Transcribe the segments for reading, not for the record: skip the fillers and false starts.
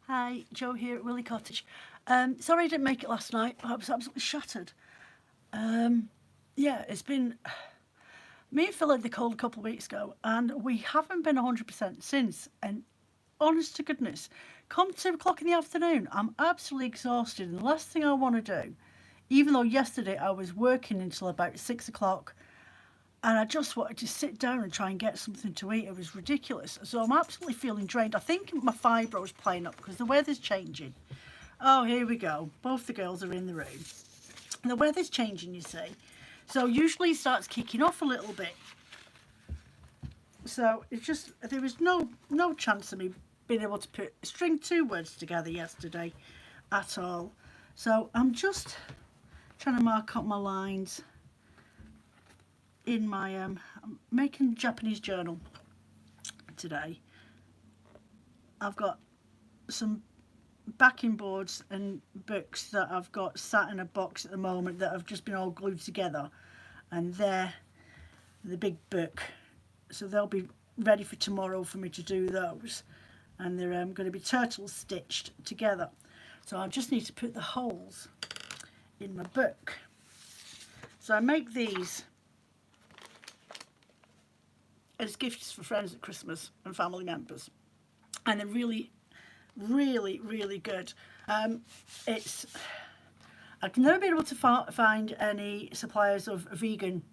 Hi, Joe here at Willie Cottage. Sorry I didn't make it last night. I was absolutely shattered. Yeah, it's been me and Phil had the cold a couple of weeks ago, and we haven't been 100% since. And honest to goodness, come 2 o'clock in the afternoon, I'm absolutely exhausted. And the last thing I want to do, even though yesterday I was working until about 6 o'clock, and I just wanted to sit down and try and get something to eat. It was ridiculous. So I'm absolutely feeling drained. I think my fibro's playing up because the weather's changing. Oh, here we go. Both the girls are in the room. And the weather's changing, you see. So usually it starts kicking off a little bit. So it's just, there was no chance of me being able to string two words together yesterday at all. So I'm just trying to mark up my lines in my, I'm making Japanese journal today. I've got some backing boards and books that I've got sat in a box at the moment that have just been all glued together, and they're the big book, so they'll be ready for tomorrow for me to do those, and they're going to be turtle stitched together. So I just need to put the holes in my book. So I make these as gifts for friends at Christmas and family members, and they're really good. It's I've never been able to find any suppliers of vegan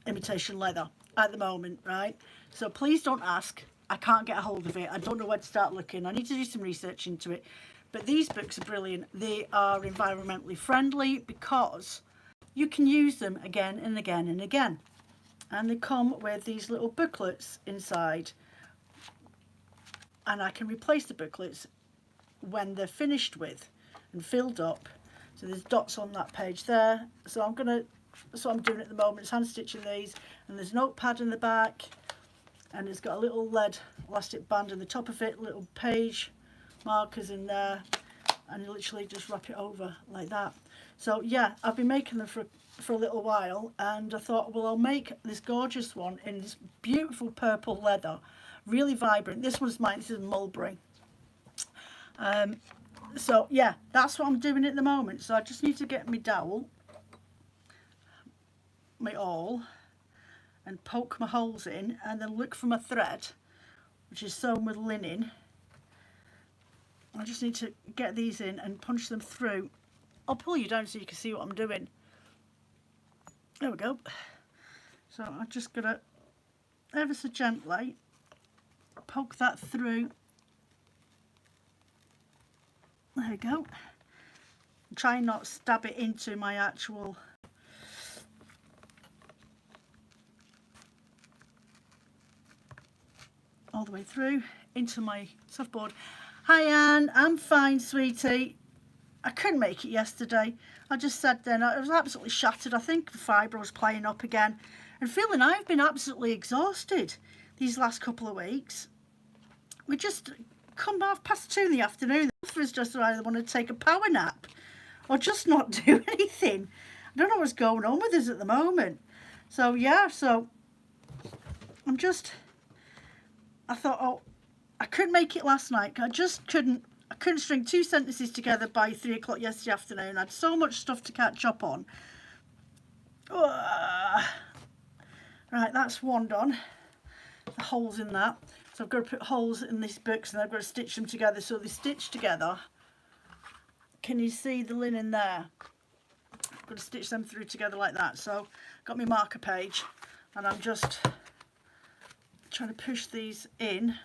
imitation leather at the moment, right? So please don't ask. I can't get a hold of it. I don't know where to start looking. I need to do some research into it. But these books are brilliant. They are environmentally friendly because you can use them again and again and again. And they come with these little booklets inside, and I can replace the booklets when they're finished with and filled up. So there's dots on that page there. So I'm doing at the moment is hand stitching these, and there's a notepad in the back, and it's got a little lead elastic band in the top of it, little page markers in there, and you literally just wrap it over like that. So yeah, I've been making them for a little while, and I thought, well, I'll make this gorgeous one in this beautiful purple leather, really vibrant. This one's mine. This is Mulberry. So yeah, that's what I'm doing at the moment. So I just need to get my dowel, my awl, and poke my holes in, and then look for my thread, which is sewn with linen. I just need to get these in and punch them through. I'll pull you down so you can see what I'm doing. There we go. So I'm just gonna ever so gently poke that through. There we go. Try and not stab it into my actual all the way through into my softboard. Hi Anne, I'm fine, sweetie. I couldn't make it yesterday. I just said then I was absolutely shattered. I think the fibro was playing up again, and feeling I've been absolutely exhausted these last couple of weeks. We just come 2:30 in the afternoon. Both of us just either want to take a power nap or just not do anything. I don't know what's going on with us at the moment. So yeah, so I thought, oh, I couldn't make it last night. I couldn't string two sentences together by 3 o'clock yesterday afternoon. I had so much stuff to catch up on. Right, that's one done. The holes in that. So I've got to put holes in these books, and I've got to stitch them together so they stitch together. Can you see the linen there? I've got to stitch them through together like that. So I've got my marker page, and I'm just trying to push these in.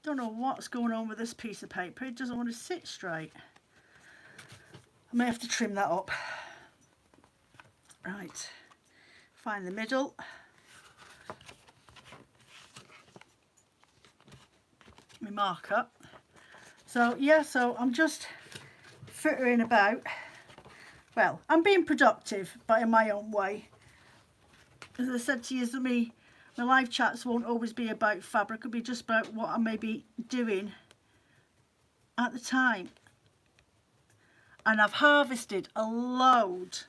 Don't know what's going on with this piece of paper. It doesn't want to sit straight. I may have to trim that up. Right, find the middle. My marker. So yeah, so I'm just frittering about. Well, I'm being productive, but in my own way. As I said to you, my live chats won't always be about fabric. It'll be just about what I may be doing at the time. And I've harvested a load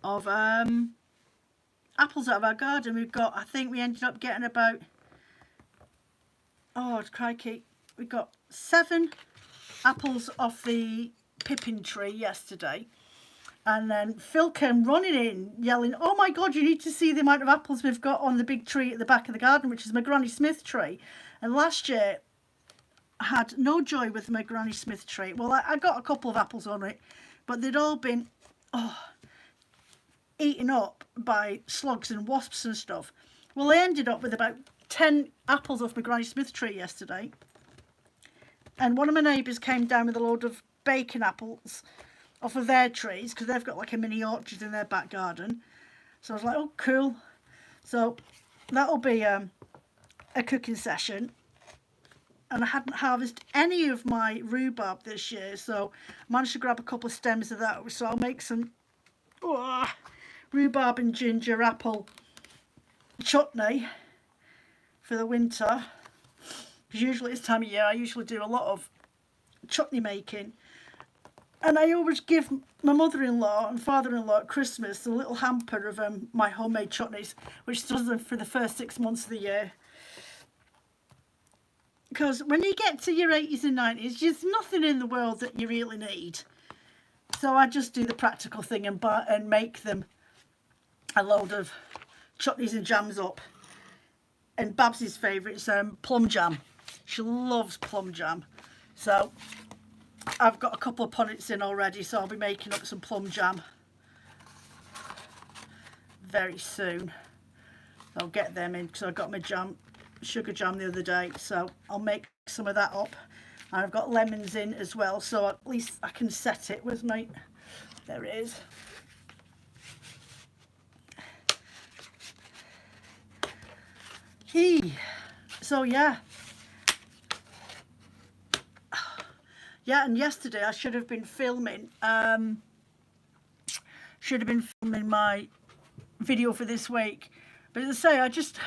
of apples out of our garden. We've got, I think we ended up getting about, oh crikey, we got 7 apples off the pippin tree yesterday. And then Phil came running in yelling, oh my God, you need to see the amount of apples we've got on the big tree at the back of the garden, which is my Granny Smith tree. And last year I had no joy with my Granny Smith tree. Well, I got a couple of apples on it, but they'd all been eaten up by slugs and wasps and stuff. Well, I ended up with about 10 apples off my Granny Smith tree yesterday. And one of my neighbours came down with a load of bacon apples off of their trees, because they've got like a mini orchard in their back garden. So I was like, oh cool. So that'll be a cooking session. And I hadn't harvested any of my rhubarb this year, so I managed to grab a couple of stems of that. So I'll make some rhubarb and ginger apple chutney for the winter, because usually this time of year I usually do a lot of chutney making. And I always give my mother-in-law and father-in-law at Christmas a little hamper of my homemade chutneys, which does them for the first 6 months of the year. Because when you get to your 80s and 90s, there's nothing in the world that you really need. So I just do the practical thing and make them a load of chutneys and jams up. And Babs's favourite is plum jam. She loves plum jam. So I've got a couple of punnets in already, so I'll be making up some plum jam very soon. I'll get them in because I got my sugar jam the other day, so I'll make some of that up. And I've got lemons in as well, so at least I can set it with my, there it is. So yeah. Yeah, and yesterday I should have been filming my video for this week. But as I say, just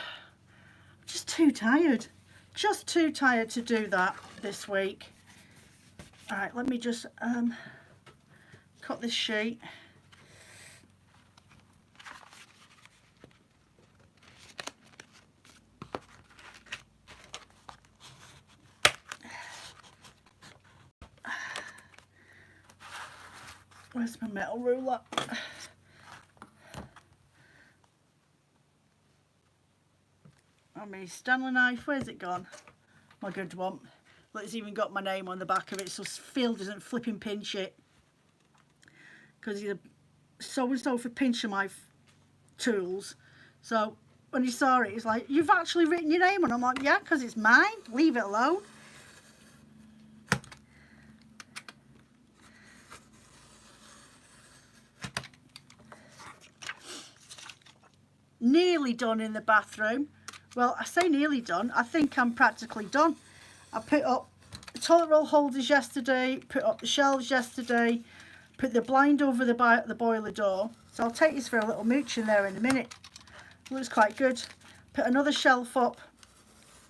too tired. Just too tired to do that this week. Alright, let me just cut this sheet. Where's my metal ruler? Oh, my Stanley knife, where's it gone? My good one. Well, it's even got my name on the back of it, so Phil doesn't flipping pinch it. Because he's a so-and-so for pinching my tools. So when he saw it, he's like, you've actually written your name on it. I'm like, yeah, because it's mine. Leave it alone. Nearly done in the bathroom. Well, I say nearly done. I think I'm practically done. I put up the toilet roll holders yesterday, put up the shelves yesterday, put the blind over the boiler door. So I'll take this for a little mooch in there in a minute. Looks quite good. Put another shelf up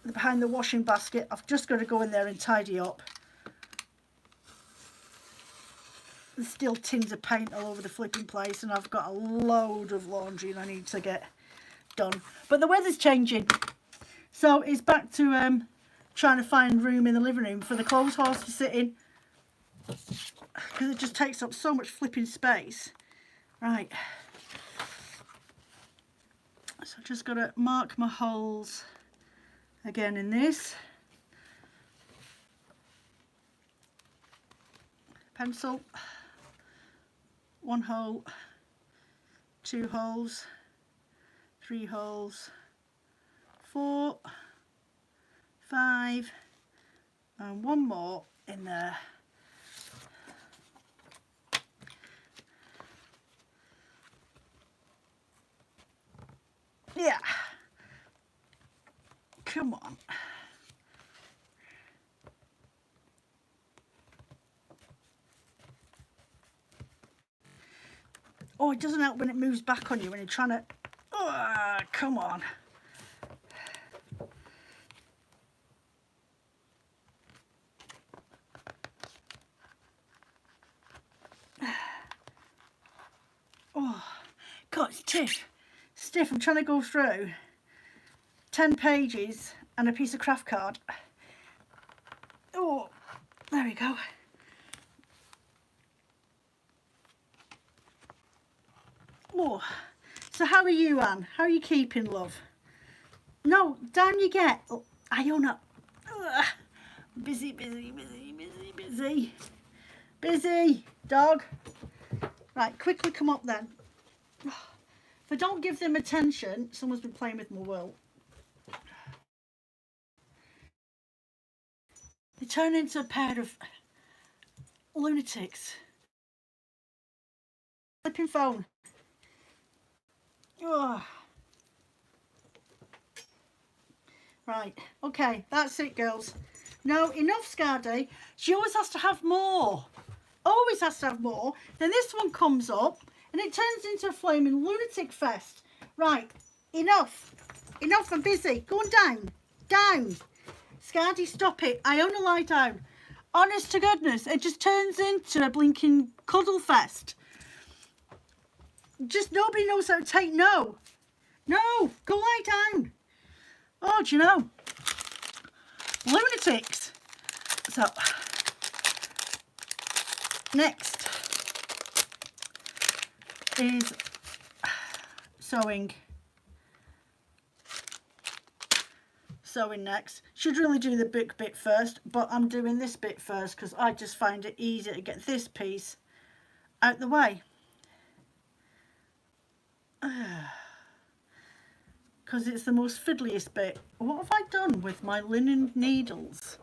behind the washing basket. I've just got to go in there and tidy up. There's still tins of paint all over the flipping place, and I've got a load of laundry and I need to get done. But the weather's changing, so it's back to trying to find room in the living room for the clothes horse to sit in, because it just takes up so much flipping space. Right, so I've just got to mark my holes again in this pencil. 1 hole, 2 holes, 3 holes, 4, 5, and 1 more in there. Yeah, come on. Oh, it doesn't help when it moves back on you when you're trying to... Oh, come on. Oh, God, it's Tiff. stiff. I'm trying to go through 10 pages and a piece of craft card. Oh, there we go. Oh, so how are you, Anne? How are you keeping, love? No, down you get. Oh, Iona. Ugh. Busy, busy, busy, busy, busy. Busy, dog. Right, quickly come up then. If I don't give them attention, someone's been playing with my wool. They turn into a pair of lunatics. Flipping phone. Ugh. Right, okay, that's it, girls. No, enough Scardy. She always has to have more. Always has to have more. Then this one comes up and it turns into a flaming lunatic fest. Right, enough. Enough, I'm busy. Go on down. Down. Scardy, stop it. Iona, lie down. Honest to goodness, it just turns into a blinking cuddle fest. Just nobody knows how to take no. No, go lie down. Oh, do you know? Lunatics. So, next is sewing. Sewing next. Should really do the book bit first, but I'm doing this bit first because I just find it easier to get this piece out the way. Because it's the most fiddliest bit. What have I done with my linen needles?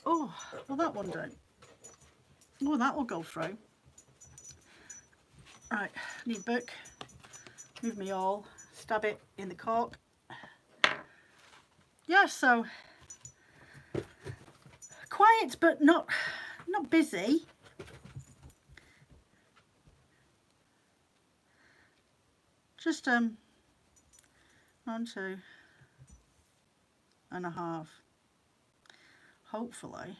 Oh, well that one don't. Oh, that will go through. Right, need book. Move me all. Stab it in the cork. Yeah, so quiet but not busy. Just 1, 2 and a half. Hopefully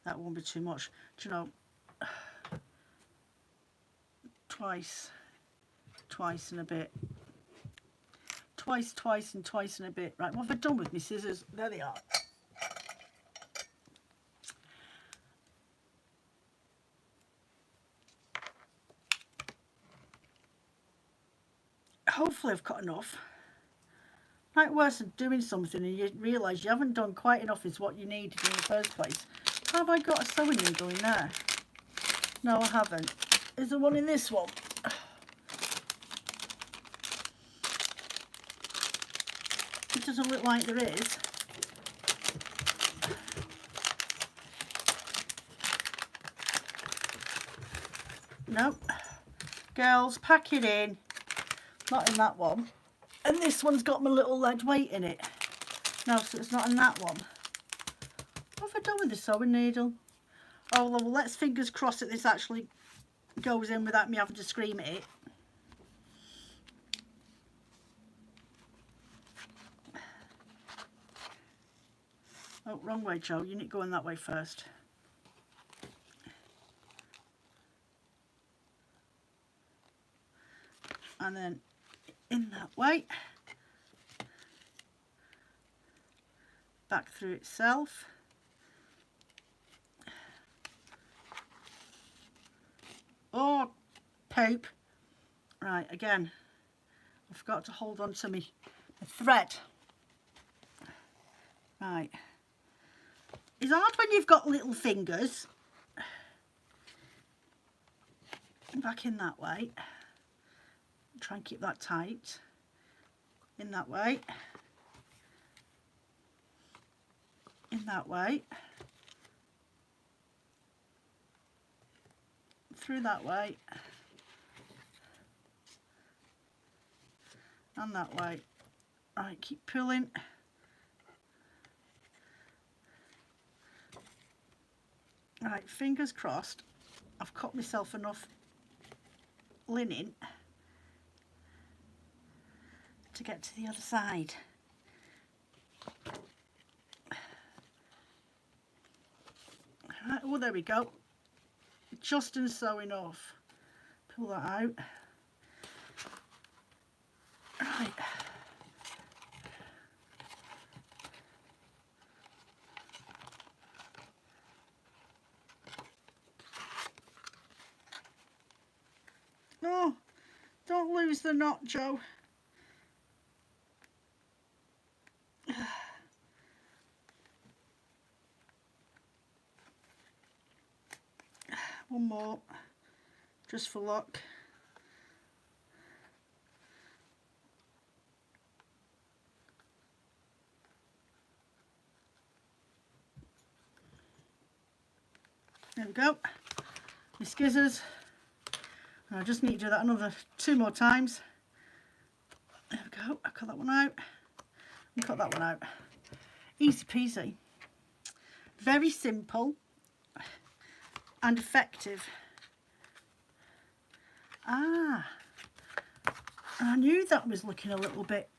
that won't be too much. Do you know, twice and a bit. Twice and twice and a bit. Right, what have I done with my scissors? There they are. Hopefully I've got enough. Might worse than doing something and you realise you haven't done quite enough is what you needed in the first place. Have I got a sewing needle in there? No, I haven't. Is there one in this one? It doesn't look like there is. Nope. Girls, pack it in. Not in that one. And this one's got my little lead weight in it. No, so it's not in that one. What have I done with the sewing needle? Oh, well, let's fingers crossed that this actually goes in without me having to scream at it. Oh, wrong way, Joe. You need to go in that way first. And then in that way. Back through itself. Oh, poop. Right, again, I forgot to hold on to my thread. Right. It's hard when you've got little fingers. Back in that way. Try and keep that tight. In that way. In that way. Through that way. And that way. Right, keep pulling. Right, fingers crossed. I've cut myself enough linen to get to the other side. Right, oh, there we go. Just and so enough. Pull that out. Right. Oh, don't lose the knot, Joe. One more, just for luck. There we go. My scissors. And I just need to do that another 2 more times. There we go. I cut that one out. And cut that one out. Easy peasy. Very simple and effective. Ah, I knew that was looking a little bit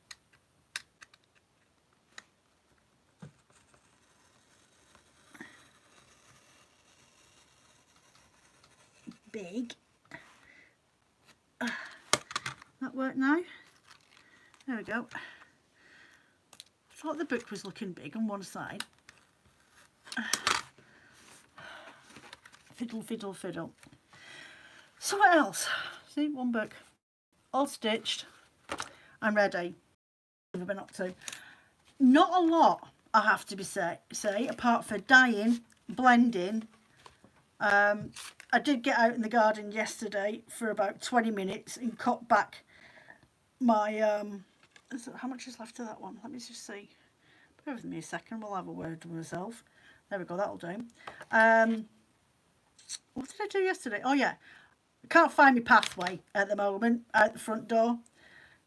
big. That worked now. There we go. Thought the book was looking big on one side. Fiddle, fiddle, fiddle. So what else? See, one book. All stitched. I'm ready. What have I been up to? Not a lot, I have to say, apart from dyeing, blending. I did get out in the garden yesterday for about 20 minutes and cut back my how much is left of that one? Let me just see. Bear with me a second, we'll have a word with myself. There we go, that'll do. What did I do yesterday? Oh yeah, I can't find my pathway at the moment out the front door,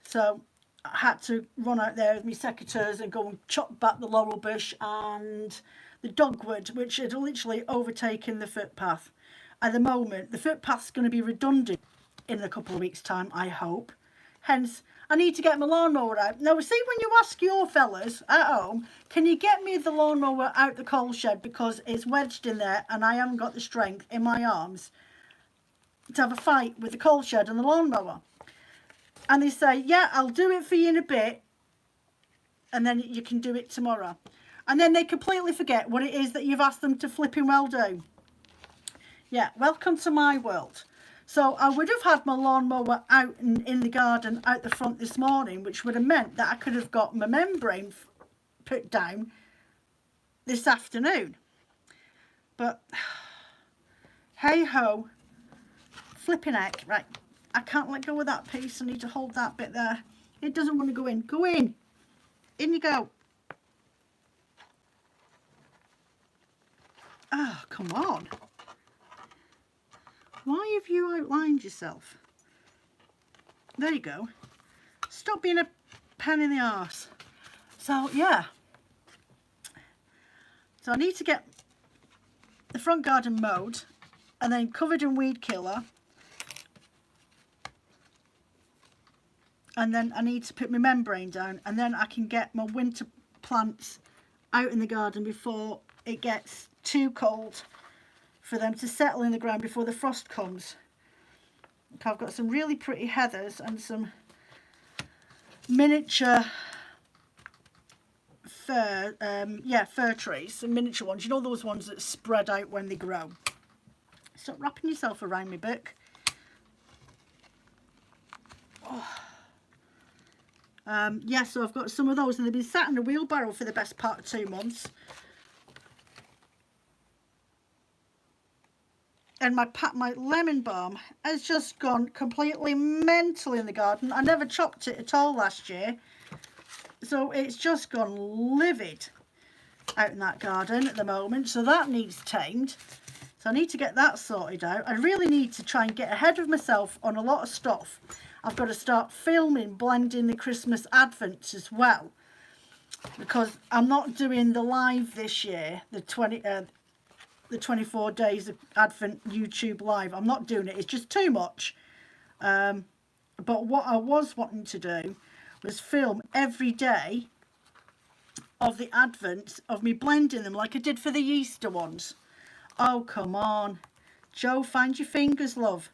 so I had to run out there with my secateurs and go and chop back the laurel bush and the dogwood, which had literally overtaken the footpath. At the moment, the footpath's going to be redundant in a couple of weeks' time, I hope. Hence, I need to get my lawnmower out. Now, see, when you ask your fellas at home, can you get me the lawnmower out the coal shed because it's wedged in there and I haven't got the strength in my arms to have a fight with the coal shed and the lawnmower? And they say, yeah, I'll do it for you in a bit, and then you can do it tomorrow. And then they completely forget what it is that you've asked them to flipping well do. Yeah, welcome to my world. So I would have had my lawnmower out in the garden out the front this morning, which would have meant that I could have got my membrane put down this afternoon. But hey ho, flipping heck. Right, I can't let go of that piece. I need to hold that bit there. It doesn't want to go in. Go in. In you go. Oh, come on. Why have you outlined yourself? There you go. Stop being a pain in the arse. So, yeah. So I need to get the front garden mowed and then covered in weed killer. And then I need to put my membrane down, and then I can get my winter plants out in the garden before it gets too cold for them to settle in the ground before the frost comes. Okay, I've got some really pretty heathers and some miniature fir trees, some miniature ones. You know those ones that spread out when they grow. Stop wrapping yourself around my book. Oh. Yeah, so I've got some of those, and they've been sat in a wheelbarrow for the best part of 2 months. And my lemon balm has just gone completely mental in the garden. I never chopped it at all last year, so it's just gone livid out in that garden at the moment. So that needs tamed. So I need to get that sorted out. I really need to try and get ahead of myself on a lot of stuff. I've got to start filming, blending the Christmas Advents as well, because I'm not doing the live this year, the 24 days of Advent YouTube live. I'm not doing it. It's just too much. But what I was wanting to do was film every day of the Advent of me blending them like I did for the Easter ones. Oh, come on. Joe, find your fingers, love.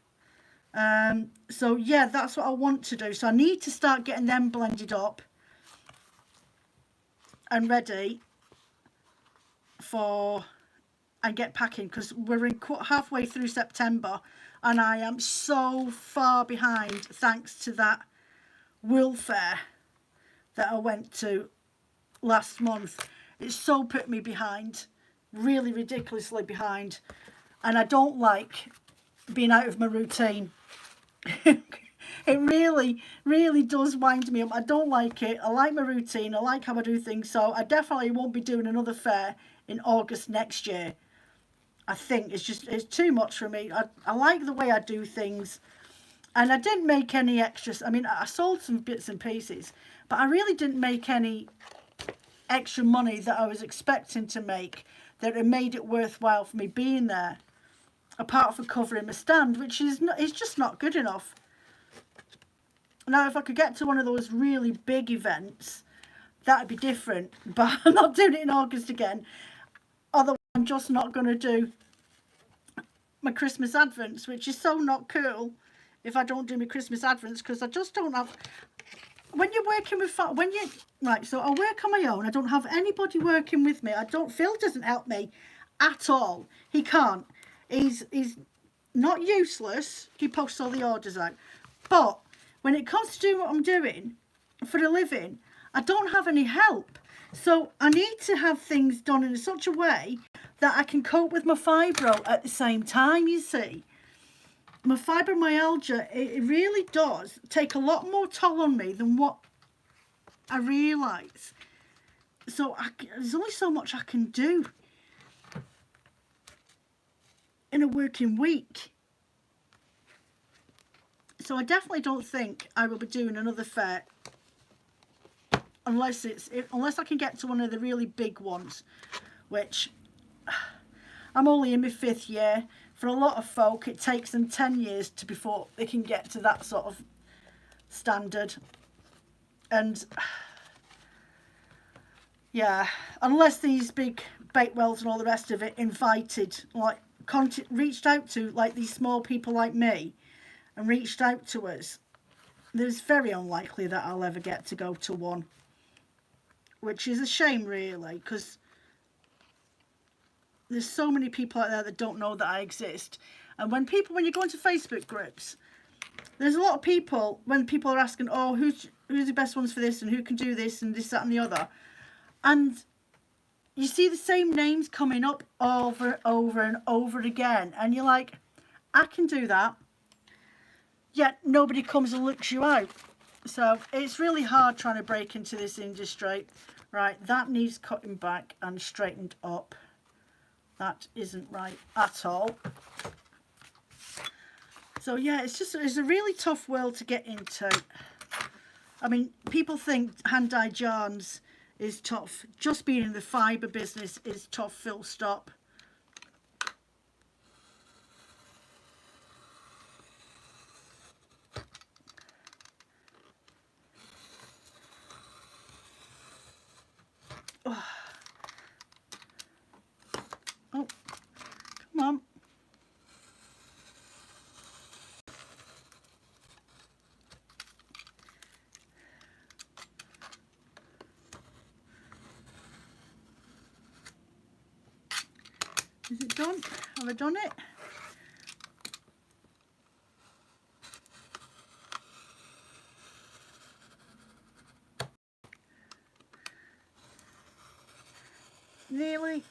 So yeah, that's what I want to do. So I need to start getting them blended up and ready for, and get packing, because we're in halfway through September and I am so far behind thanks to that wool fair that I went to last month. It's so put me behind, really ridiculously behind, and I don't like being out of my routine. It really does wind me up. I don't like it. I like my routine. I like how I do things. So I definitely won't be doing another fair in August next year. I think it's too much for me. I like the way I do things, and I didn't make any extras. I mean, I sold some bits and pieces, but I really didn't make any extra money that I was expecting to make, that it made it worthwhile for me being there, apart from covering my stand, which is just not good enough. Now, if I could get to one of those really big events, that'd be different, but I'm not doing it in August again. Otherwise, I'm just not going to do my Christmas Advents, which is so not cool if I don't do my Christmas Advents, because I just don't have... When you're working with... Right, so I work on my own. I don't have anybody working with me. Phil doesn't help me at all. He can't. He's not useless. He posts all the orders out. But when it comes to doing what I'm doing for a living, I don't have any help. So I need to have things done in such a way that I can cope with my fibro at the same time, you see. My fibromyalgia, it really does take a lot more toll on me than what I realise. So there's only so much I can do in a working week. So I definitely don't think I will be doing another fair unless I can get to one of the really big ones, which I'm only in my 5th year. For a lot of folk, it takes them 10 years before they can get to that sort of standard. And yeah, unless these big Bakewells and all the rest of it reached out to like these small people like me and reached out to us, it's very unlikely that I'll ever get to go to one, which is a shame really, because there's so many people out there that don't know that I exist. And when you go into Facebook groups, there's a lot of people, when people are asking, oh, who's the best ones for this, and who can do this, and this, that and the other, and you see the same names coming up over and over again, and you're like, I can do that, yet nobody comes and looks you out. So it's really hard trying to break into this industry. Right, that needs cutting back and straightened up. That isn't right at all. So yeah, it's a really tough world to get into. I mean, people think hand-dyed yarns is tough. Just being in the fibre business is tough, full stop. Oh, come on. Is it done? Have I done it? Nearly.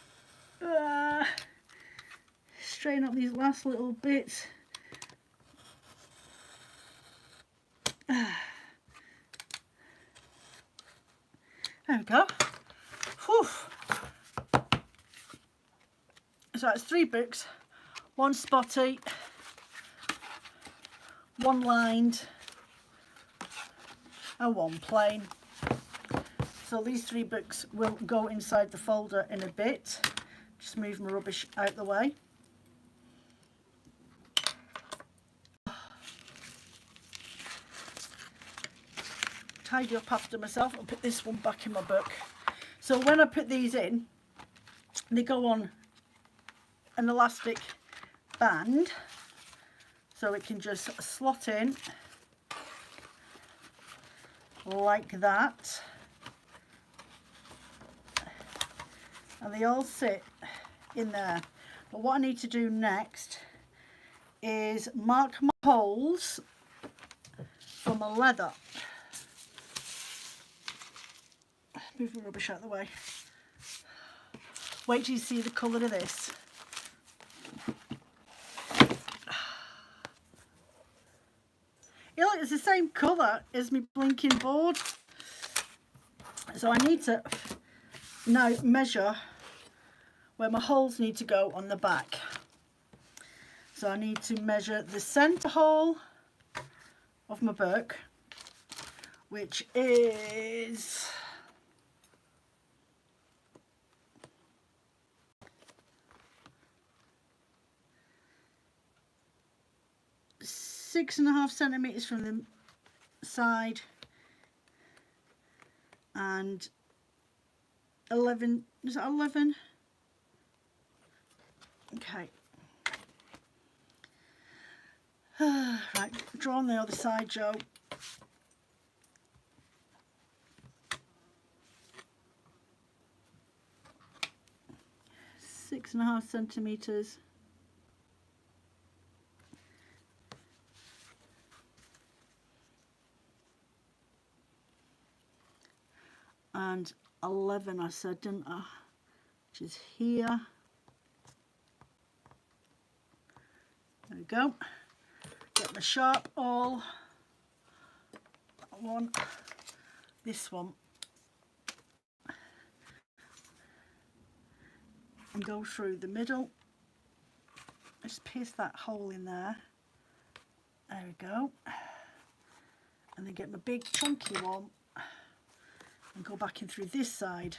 Straighten up these last little bits. There we go. Whew. So it's 3 books, 1 spotty, 1 lined, and 1 plain. So these 3 books will go inside the folder in a bit. Just move my rubbish out the way. Tidy up after myself. I'll put this one back in my book. So when I put these in, they go on an elastic band. so it can just slot in like that, and they all sit in there. But what I need to do next is mark my holes for my leather. Move the rubbish out of the way. Wait till you see the colour of this. Look, it's the same colour as my blinking board. So I need to now measure where my holes need to go on the back. So I need to measure the centre hole of my book, which is 6.5 centimetres from the side and 11, is that 11? Okay. Right, draw on the other side, Joe. Six and a half centimetres. And 11 I said, didn't I? Which is here. There we go. Get my sharp awl. That one. This one. And go through the middle. Just pierce that hole in there. There we go. And then get my big chunky one and go back in through this side.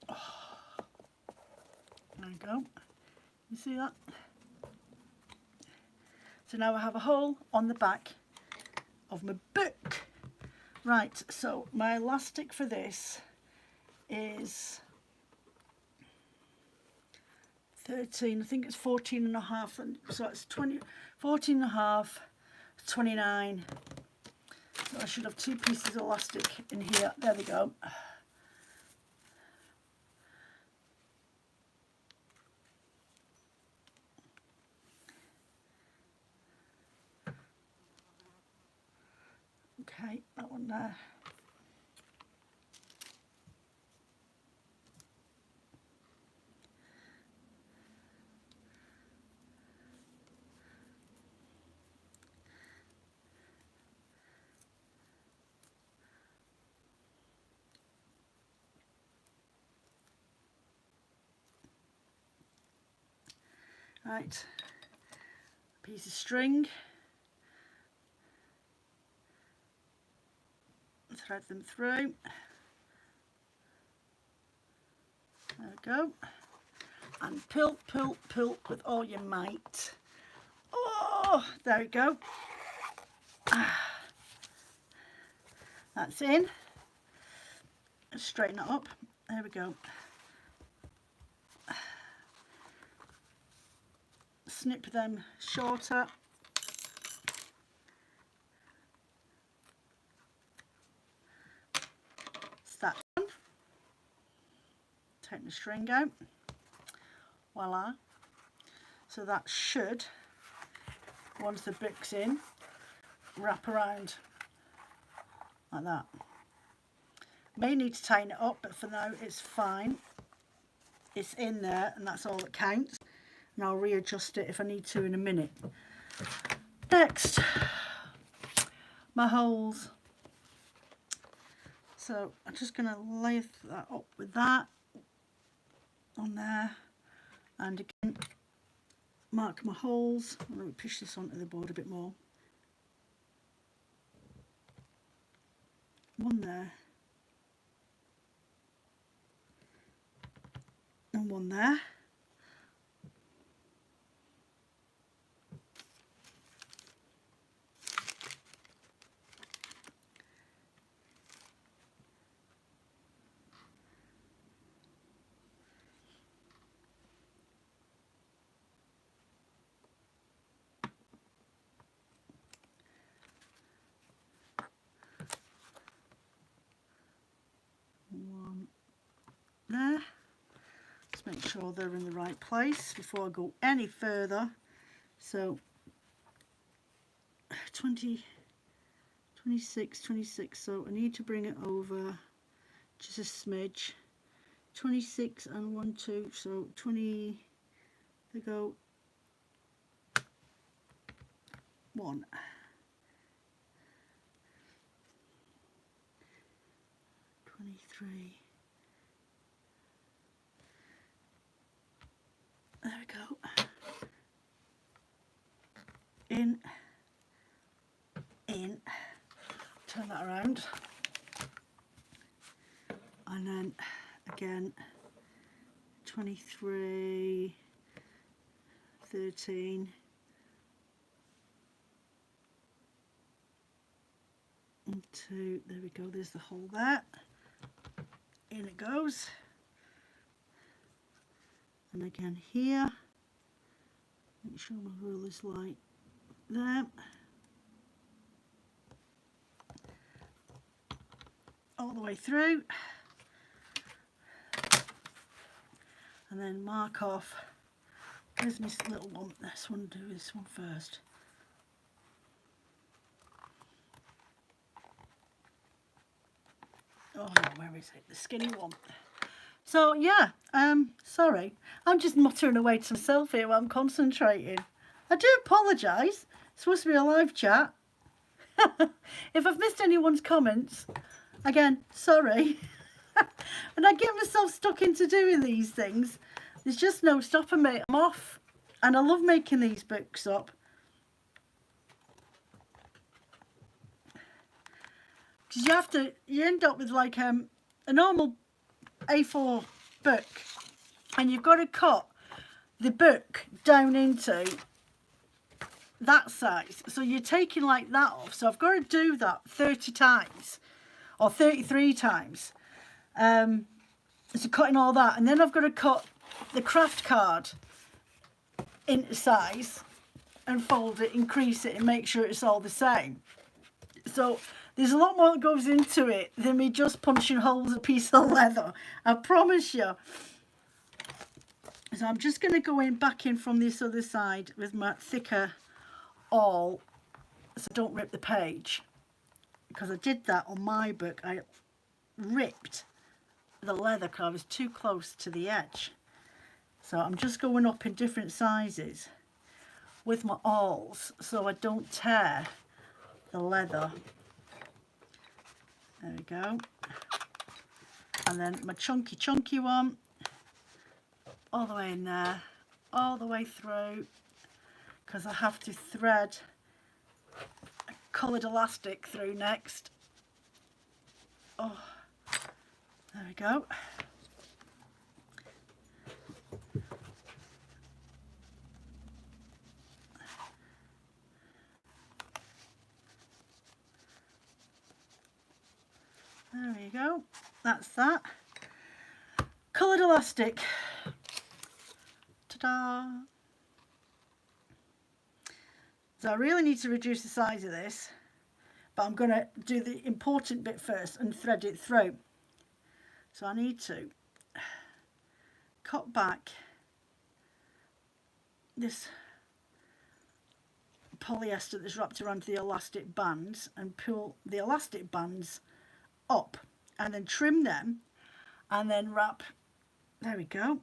Oh. There we go. You see that? So now I have a hole on the back of my book. Right, so my elastic for this is 13, I think it's 14 and a half, so it's 20, 14 and a half, 29. So I should have 2 pieces of elastic in here. There we go. Okay, that one there. Right, piece of string, thread them through. There we go. And pull, pull, pull with all your might. Oh, there we go. That's in. Straighten it up. There we go. Snip them shorter. That one. Take the string out. Voila. So that should, once the book's in, wrap around like that. May need to tighten it up, but for now it's fine. It's in there and that's all that counts. And I'll readjust it if I need to in a minute. Next, my holes. So I'm just going to lay that up with that on there, and again mark my holes. Let me push this onto the board a bit more. One there and one there. sure they're in the right place before I go any further. So 20, 26, 26, so I need to bring it over just a smidge. 26 and 1, 2, so 20, they go 1. There we go. In, turn that around, and then again 23, 13, and 2, there we go, there's the hole there, in it goes, and again here, make sure my ruler's like there, all the way through, and then mark off. Where's this little one? This one, do this one first. Oh no, where is it? The skinny one. So yeah, sorry, I'm just muttering away to myself here while I'm concentrating. I do apologise. It's supposed to be a live chat. If I've missed anyone's comments, again, sorry. And I get myself stuck into doing these things. There's just no stopping me. I'm off. And I love making these books up. Because you end up with like a normal A4 book. And you've got to cut the book down into that size. So you're taking like that off. So I've got to do that 30 times. Or 33 times. So cutting all that, and then I've got to cut the craft card into size and fold it, increase it, and make sure it's all the same. So there's a lot more that goes into it than me just punching holes in a piece of leather, I promise you. So I'm just going to go back in from this other side with my thicker awl, so don't rip the page, because I did that on my book. I ripped the leather because I was too close to the edge. So I'm just going up in different sizes with my awls so I don't tear the leather. There we go. And then my chunky one, all the way in there, all the way through, because I have to thread a coloured elastic through next. Oh, there we go. There you go. That's that. Coloured elastic. Ta-da! So I really need to reduce the size of this, but I'm going to do the important bit first and thread it through. So I need to cut back this polyester that's wrapped around the elastic bands and pull the elastic bands up and then trim them and then wrap. There we go.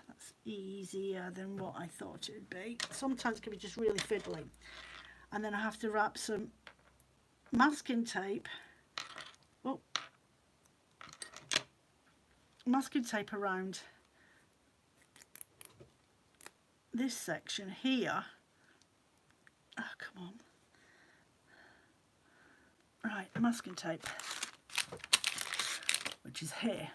That's easier than what I thought it would be. Sometimes it can be just really fiddly. And then I have to wrap some masking tape. Oh, masking tape around this section here. Oh, come on. Right, masking tape, which is here.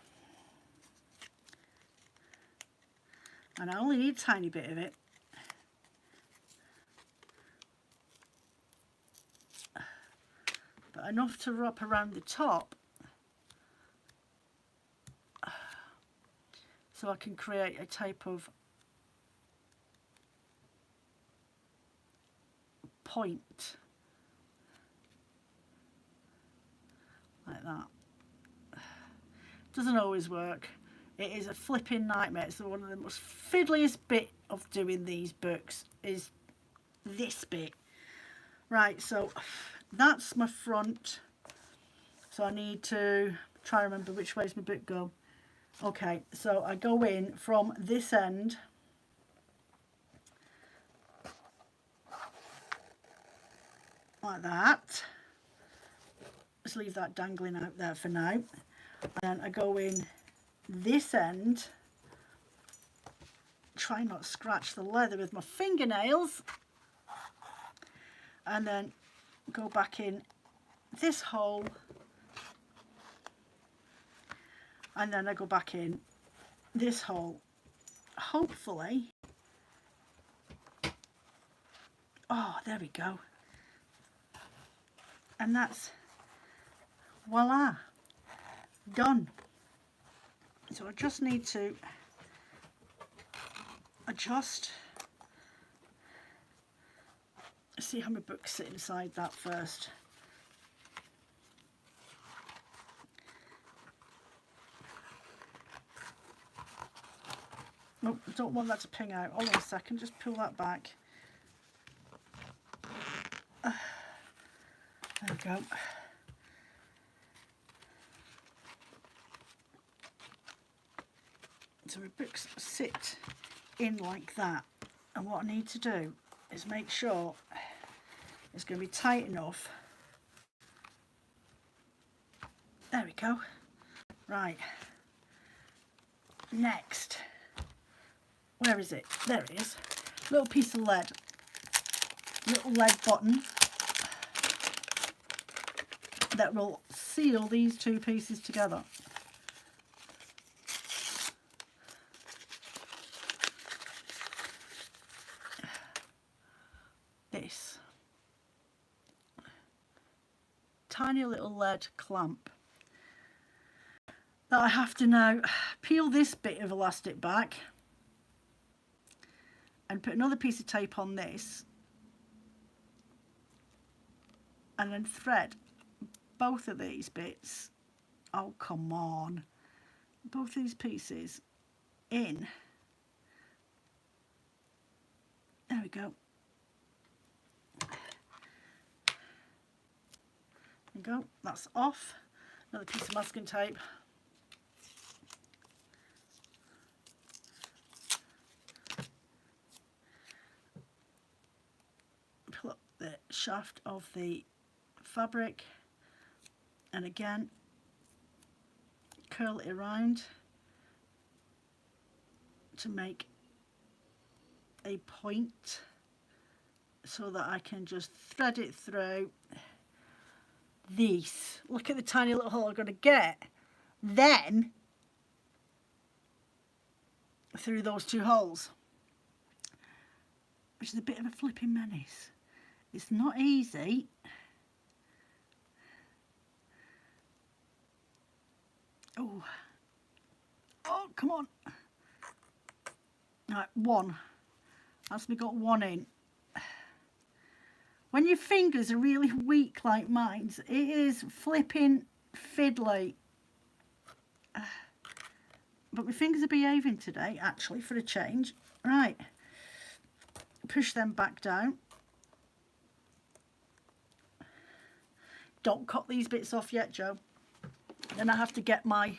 And I only need a tiny bit of it. But enough to wrap around the top so I can create a type of point like that. Doesn't always work, It is a flipping nightmare. It's one of the most fiddliest bit of doing these books is this bit. Right, so that's my front. So I need to try and remember which way does my book go. Okay, so I go in from this end. Like that. Let's leave that dangling out there for now. And then I go in this end. Try not to scratch the leather with my fingernails. And then go back in this hole. And then I go back in this hole. Hopefully. Oh, there we go. And that's voila, done. So I just need to adjust. See how my books sit inside that first. Nope, I don't want that to ping out. Hold on a second, just pull that back. There we go. So my books sit in like that, and what I need to do is make sure it's going to be tight enough. There we go. Right, next, where is it? There it is. Little piece of lead, little lead button that will seal these two pieces together. This tiny little lead clamp that I have to now peel this bit of elastic back and put another piece of tape on this and then thread both of these bits, oh come on, both these pieces in. There we go. There we go, that's off. Another piece of masking tape. Pull up the shaft of the fabric and again curl it around to make a point so that I can just thread it through these. Look at the tiny little hole I've got to get then through those two holes, which is a bit of a flipping menace. It's not easy. Oh, come on. Right, one. That's me got one in. When your fingers are really weak like mine's, it is flipping fiddly. But my fingers are behaving today, actually, for a change. Right. Push them back down. Don't cut these bits off yet, Joe. Then I have to get my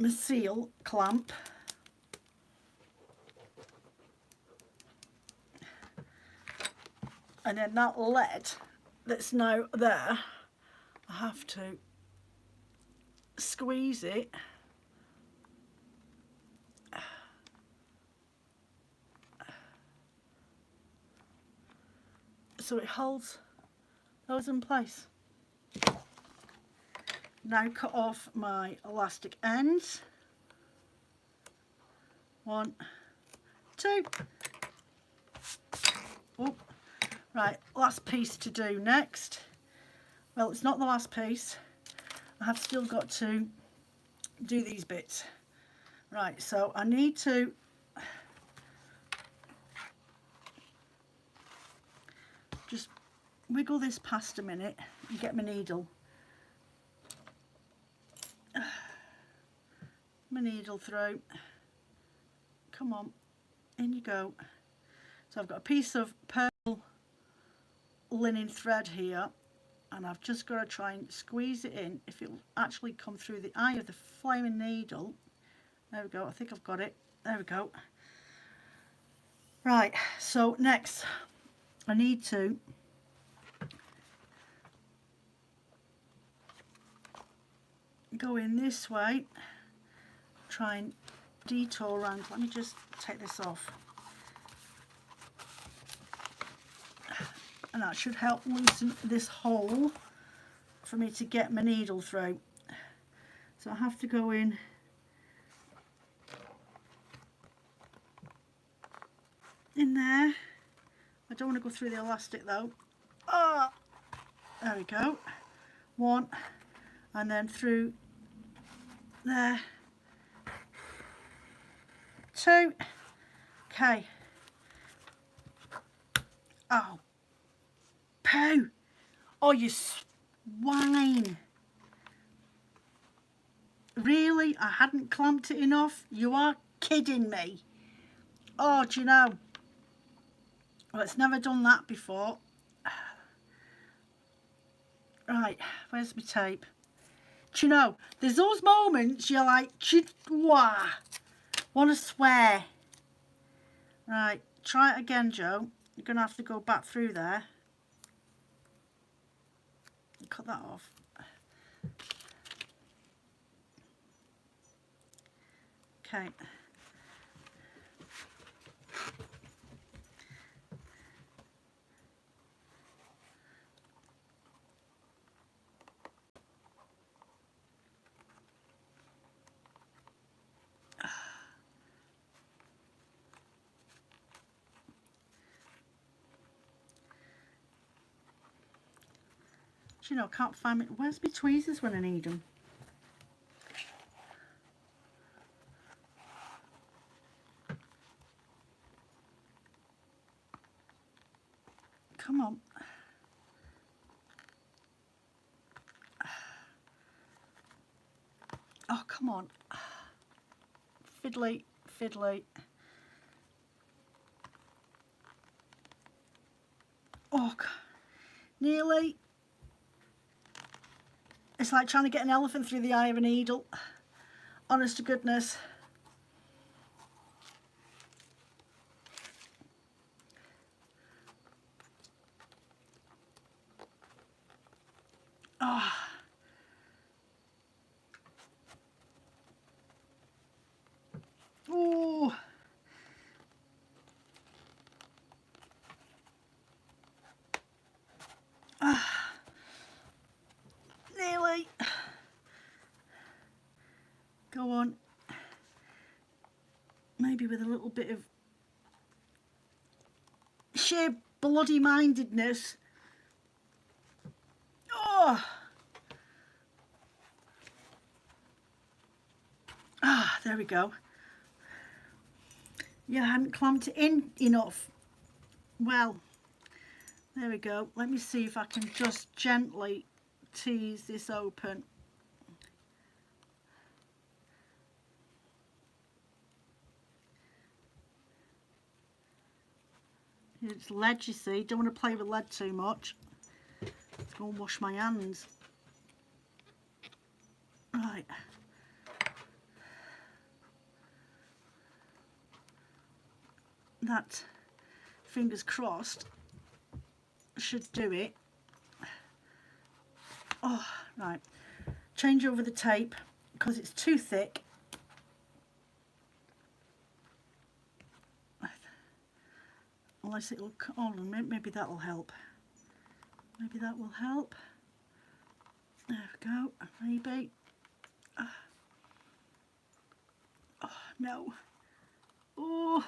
seal clamp. And then that lead that's now there, I have to squeeze it so it holds those in place. Now cut off my elastic ends. 1, 2. Oh, right, last piece to do next. Well, it's not the last piece. I have still got to do these bits. Right, so I need to just wiggle this past a minute and get my needle. my needle through. Come on, in you go. So I've got a piece of purple linen thread here, and I've just got to try and squeeze it in. If it'll actually come through the eye of the flaming needle. There we go, I think I've got it. There we go. Right, so next I need to go in this way, try and detour around. Let me just take this off. And that should help loosen this hole for me to get my needle through. So I have to go in there. I don't want to go through the elastic though. Oh, there we go. One, and then through there. Two. Okay. Oh. Pooh. Oh, you swine. Really? I hadn't clamped it enough? You are kidding me. Oh, do you know? Well, it's never done that before. Right, where's my tape? Do you know, there's those moments you're like, wah, want to swear. Right, try it again, Joe. You're going to have to go back through there. Cut that off. Okay. You know, I can't find it. Where's my tweezers when I need them? Come on. Oh, come on. Fiddly, fiddly. Oh, nearly. It's like trying to get an elephant through the eye of a needle. Honest to goodness. Oh. Ooh. Nearly. Go on. Maybe with a little bit of sheer bloody mindedness. Oh. Ah, there we go. Yeah, I hadn't clamped it in enough. Well, there we go. Let me see if I can just gently tease this open. It's lead, you see. Don't want to play with lead too much. Let's go and wash my hands. Right. That, fingers crossed, should do it. Oh, right. Change over the tape because it's too thick. Unless it will, oh, maybe that will help. Maybe that will help. There we go. Maybe. Oh, no. Oh.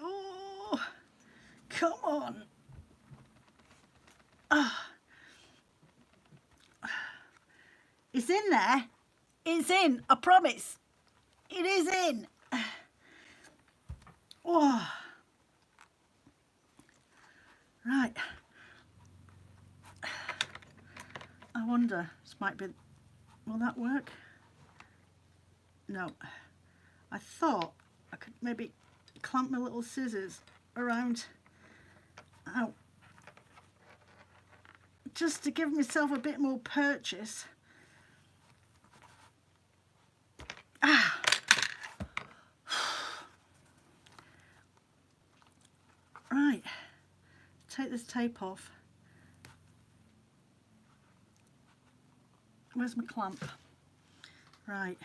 Oh. Come on. Ah. in there. It's in, I promise. It is in. Oh. Right. I wonder, this might be, will that work? No. I thought I could maybe clamp my little scissors around, ow, just to give myself a bit more purchase. Ah. Right, take this tape off. Where's my clamp? Right.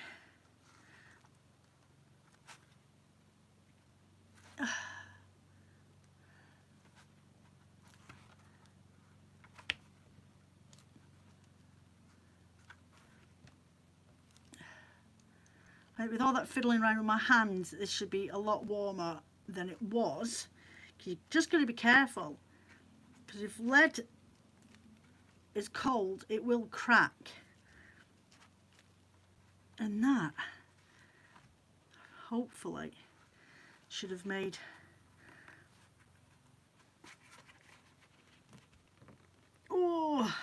With all that fiddling around with my hands, this should be a lot warmer than it was. You're just going to be careful, because if lead is cold, it will crack. And that, hopefully, should have made oh.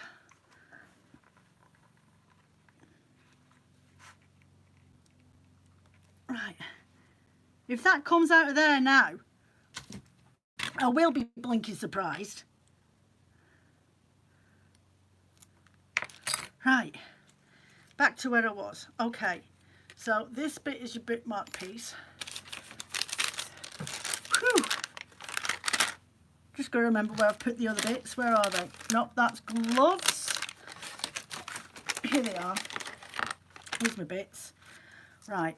Right. If that comes out of there now, I will be blinking surprised. Right. Back to where I was. Okay. So this bit is your bookmark piece. Whew. Just got to remember where I've put the other bits. Where are they? Nope, that's gloves. Here they are. Here's my bits. Right.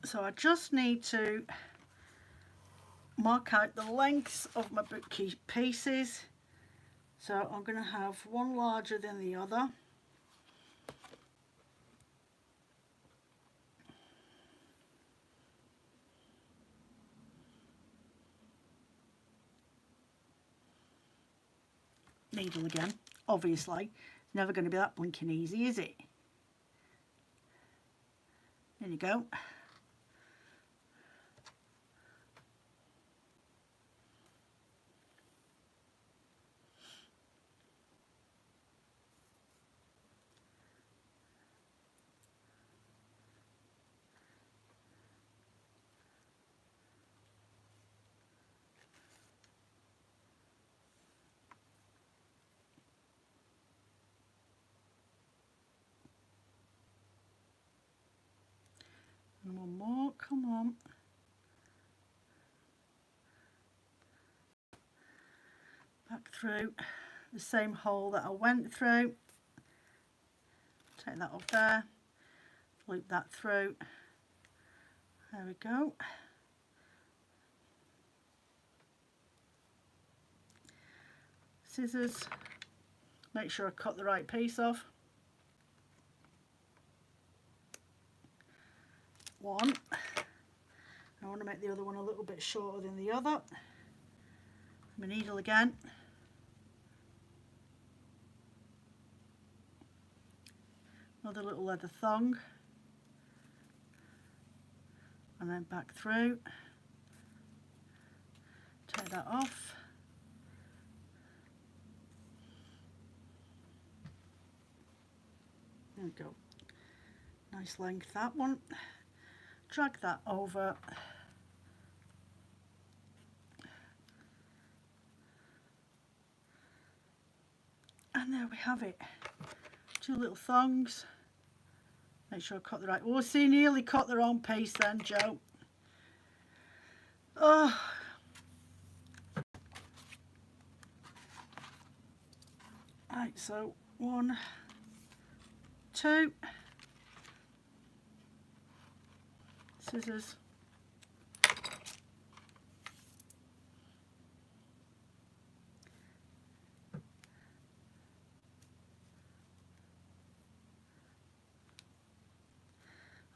So I just need to mark out the lengths of my book pieces. So I'm going to have one larger than the other. Needle again, obviously. Never going to be that blinking easy, is it? There you go. And one more, come on. Back through the same hole that I went through. Take that off there, loop that through. There we go. Scissors, make sure I cut the right piece off. One. I want to make the other one a little bit shorter than the other. My needle again. Another little leather thong. And then back through. Take that off. There we go. Nice length, that one. Drag that over. And there we have it. Two little thongs. Make sure I cut the right. Oh, see, nearly cut the wrong piece then, Joe. Oh. Right, so 1, 2. Scissors.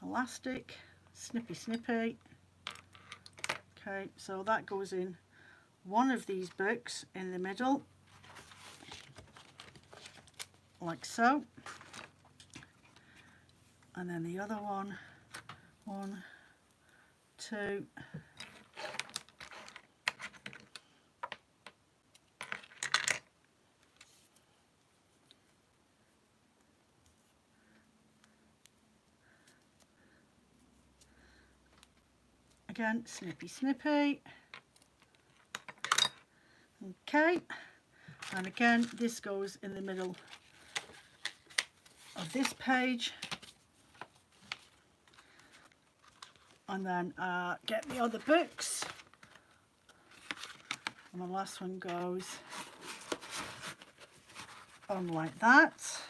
Elastic, snippy snippy. Okay, so that goes in one of these books in the middle. like so. And then the other one, 1, 2. Again, snippy snippy. Okay, and again this goes in the middle of this page, and then get the other books, and the last one goes on like that.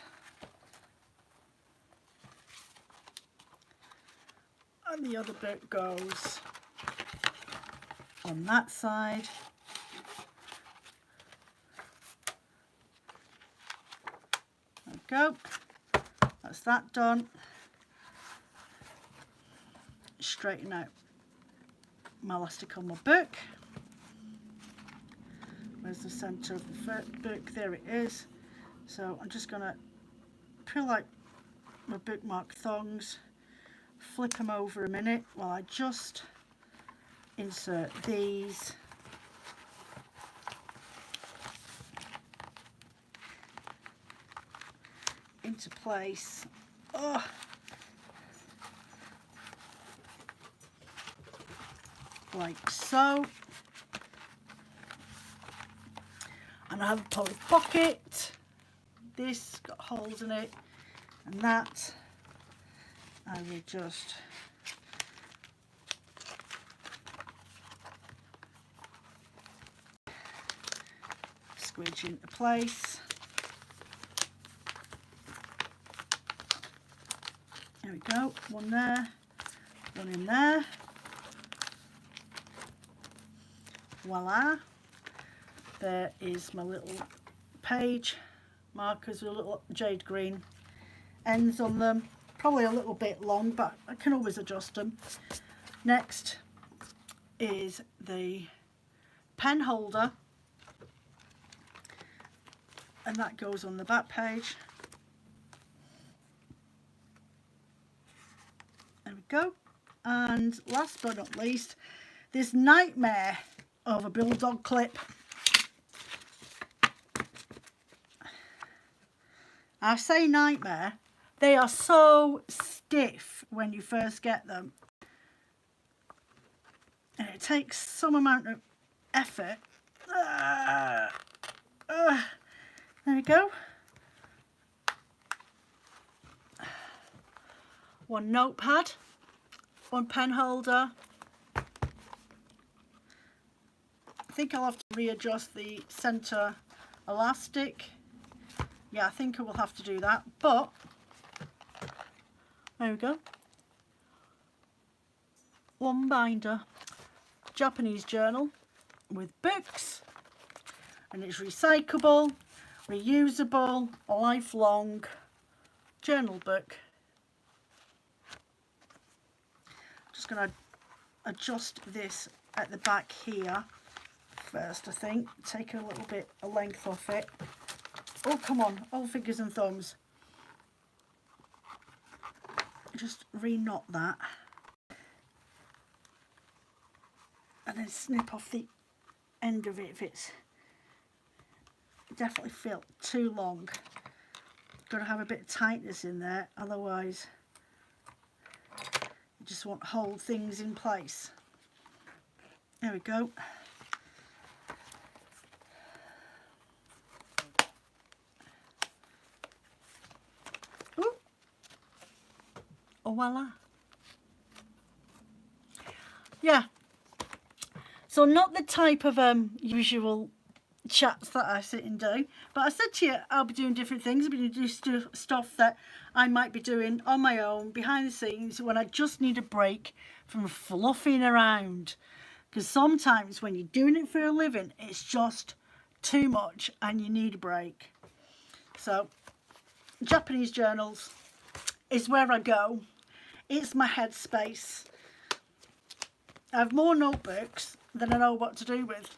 And the other book goes on that side. There we go. That's that done. Straighten out my elastic on my book. Where's the centre of the book? There it is. So I'm just going to pull out my bookmark thongs, flip them over a minute while I just insert these. Into place. Oh. Like so. And I have a polly pocket. This got holes in it, and that I will just squidge into place. There we go, one there, one in there. Voila, there is my little page markers with a little jade green ends on them. Probably a little bit long, but I can always adjust them. Next is the pen holder, and that goes on the back page. There we go. And last but not least, this nightmare of a bulldog clip. I say nightmare, they are so stiff when you first get them, and it takes some amount of effort. There we go. One notepad, one pen holder. I think I'll have to readjust the centre elastic. Yeah, I think I will have to do that, but there we go. One binder, Japanese journal with books, and it's recyclable, reusable, lifelong journal book. Just going to adjust this at the back here first, I think. Take a little bit of length off it. Oh, come on, all fingers and thumbs. Just re-knot that. And then snip off the end of it if it's definitely felt too long. Got to have a bit of tightness in there, otherwise you just won't hold things in place. There we go. Ooh. Oh, voila. Yeah. So not the type of usual chats that I sit and do, but I said to you I'll be doing different things. I'll be doing stuff that I might be doing on my own behind the scenes when I just need a break from fluffing around, because sometimes when you're doing it for a living it's just too much and you need a break. So Japanese journals is where I go. It's my headspace. I have more notebooks than I know what to do with.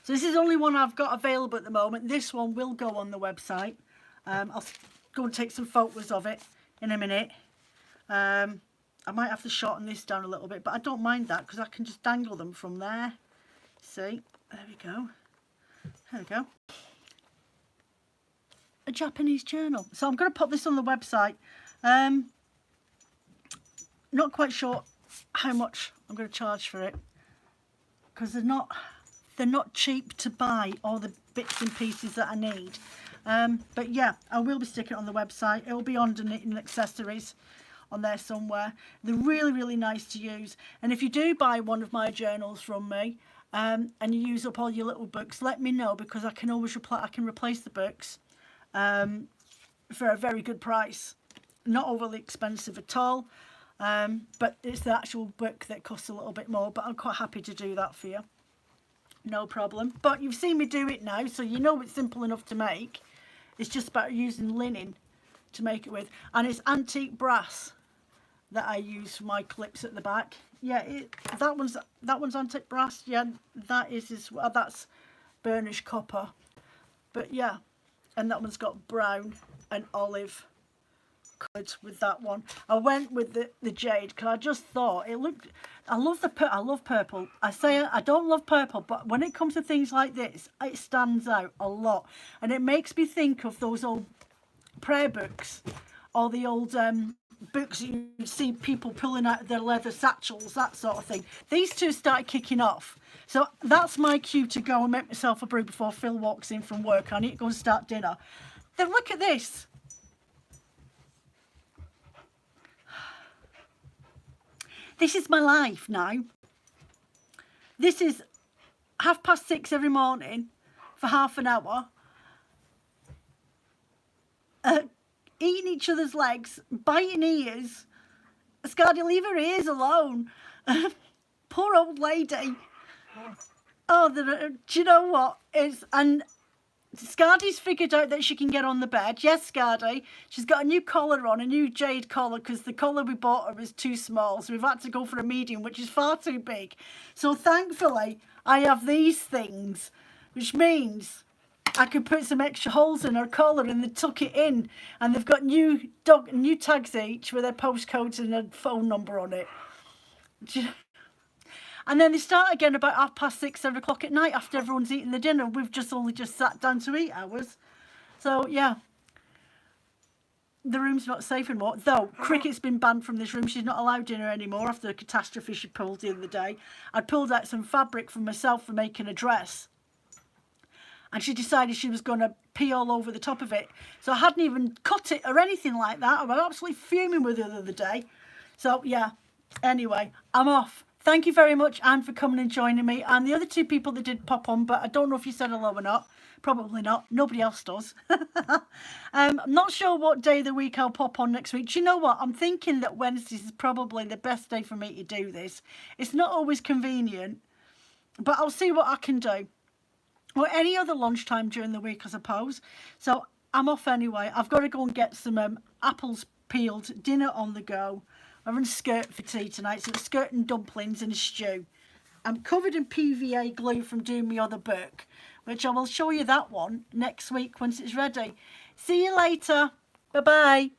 So this is the only one I've got available at the moment. This one will go on the website. I'll go and take some photos of it in a minute. I might have to shorten this down a little bit, but I don't mind that because I can just dangle them from there. See, there we go. There we go. A Japanese journal. So I'm going to pop this on the website. Not quite sure how much I'm going to charge for it because they're not cheap to buy all the bits and pieces that I need. But yeah, I will be sticking it on the website. It will be underneath in accessories on there somewhere. They're really, really nice to use. And if you do buy one of my journals from me and you use up all your little books, let me know because I can always replace the books for a very good price. Not overly expensive at all. But it's the actual book that costs a little bit more, but I'm quite happy to do that for you. No problem. But you've seen me do it now, so you know it's simple enough to make. It's just about using linen to make it with. And it's antique brass that I use for my clips at the back. Yeah, that one's antique brass. Yeah, that is as well. That's burnished copper. But yeah, and that one's got brown and olive coloured with that one. I went with the jade because I just thought it looked. I love purple. I say I don't love purple, but when it comes to things like this, it stands out a lot, and it makes me think of those old prayer books, or the old books you see people pulling out their leather satchels, that sort of thing. These two started kicking off, so that's my cue to go and make myself a brew before Phil walks in from work. I need to go and start dinner. Then look at this. This is my life now. This is 6:30 every morning for half an hour. Eating each other's legs, biting ears. Scardy, leave her ears alone. Poor old lady. Oh, do you know what? And Scardy's figured out that she can get on the bed. Yes, Scardy. She's got a new collar on, a new jade collar, because the collar we bought her was too small. So we've had to go for a medium, which is far too big. So thankfully, I have these things, which means I could put some extra holes in her collar and they tuck it in. And they've got new tags each with their postcodes and a phone number on it. And then they start again about 6:30, 7 o'clock at night after everyone's eaten the dinner. We've only just sat down to eat ours. So, yeah. The room's not safe anymore. Though, Cricket's been banned from this room. She's not allowed dinner anymore after the catastrophe she pulled the other day. I'd pulled out some fabric for myself for making a dress. And she decided she was going to pee all over the top of it. So I hadn't even cut it or anything like that. I was absolutely fuming with her the other day. So, yeah. Anyway, I'm off. Thank you very much, Anne, for coming and joining me. And the other two people that did pop on, but I don't know if you said hello or not. Probably not. Nobody else does. I'm not sure what day of the week I'll pop on next week. Do you know what? I'm thinking that Wednesdays is probably the best day for me to do this. It's not always convenient, but I'll see what I can do. Or any other lunchtime during the week, I suppose. So I'm off anyway. I've got to go and get some apples peeled, dinner on the go. I'm having a skirt for tea tonight, so it's skirt and dumplings and a stew. I'm covered in PVA glue from doing my other book, which I will show you that one next week once it's ready. See you later. Bye-bye.